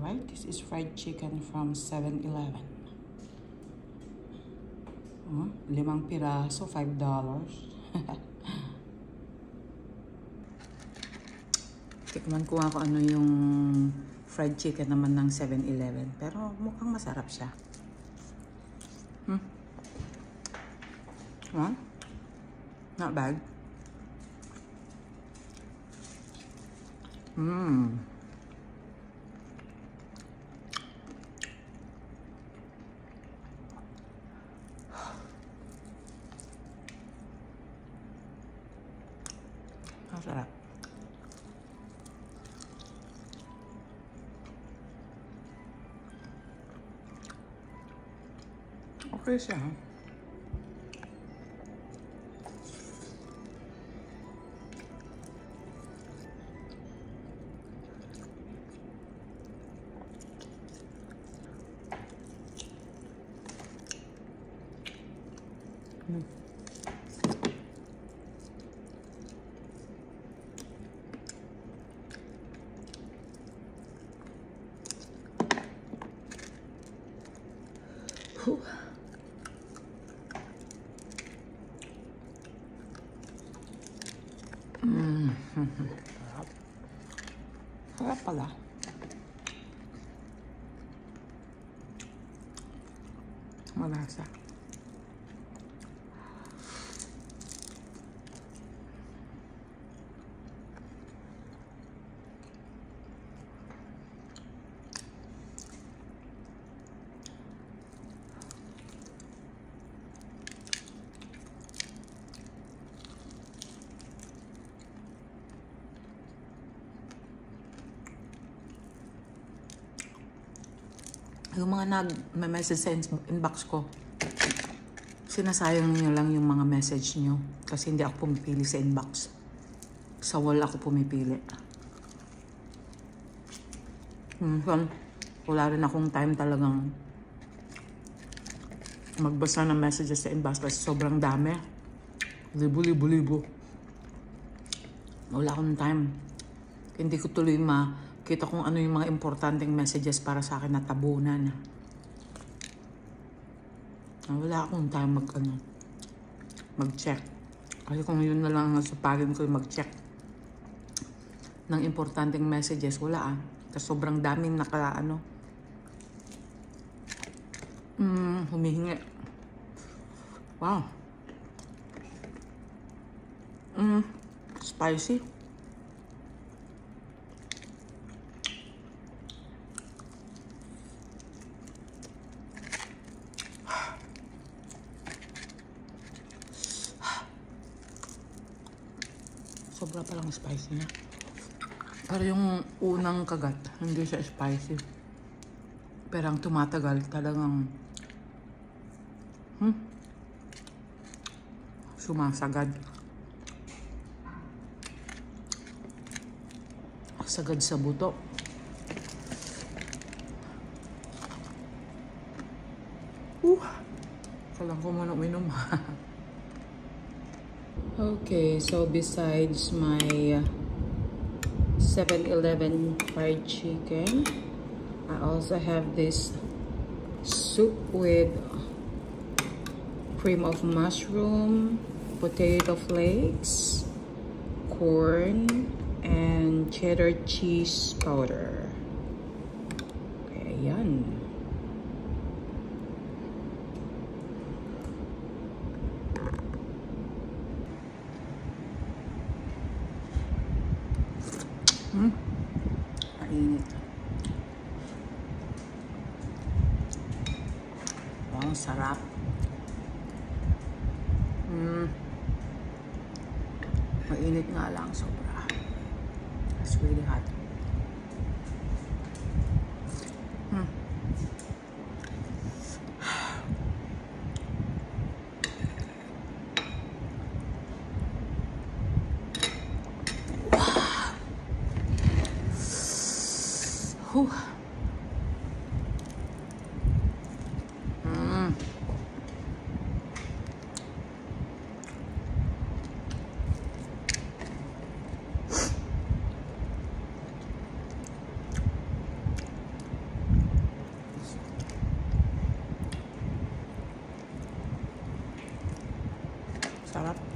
Alright, this is fried chicken from 7-Eleven. 5 piraso, $5. Tikman ko ako ano yung fried chicken naman ng 7-Eleven. Pero mukhang masarap siya. Not bad. Masarap. Okay siya. Sarap pala. Malasa. Yung mga nag-message sa inbox ko, sinasayang niyo lang yung mga message niyo kasi hindi ako pumipili sa inbox. Sa wall ako pumipili. Wala rin akong time talagang magbasa ng messages sa inbox kasi sobrang dami. Libo. Wala akong time. Hindi ko tuloy makita kung ano yung mga importanteng messages para sa akin na tabunan. Wala akong time mag-check. Kasi kung yun na lang sa pagin ko mag-check ng importanteng messages, wala Kasi sobrang daming humihingi. Wow. Spicy. Sobra palang spicy niya. Pero yung unang kagat, hindi siya spicy. Pero ang tumatagal, talagang sumasagad. Sagad sa buto. Kailangan ko muna uminom. Okay, so besides my 7-Eleven fried chicken, I also have this soup with cream of mushroom, potato flakes, corn, and cheddar cheese powder. Okay, yan. Mainit. Ang sarap. Mainit nga lang sobra. It's really hot. Sarap.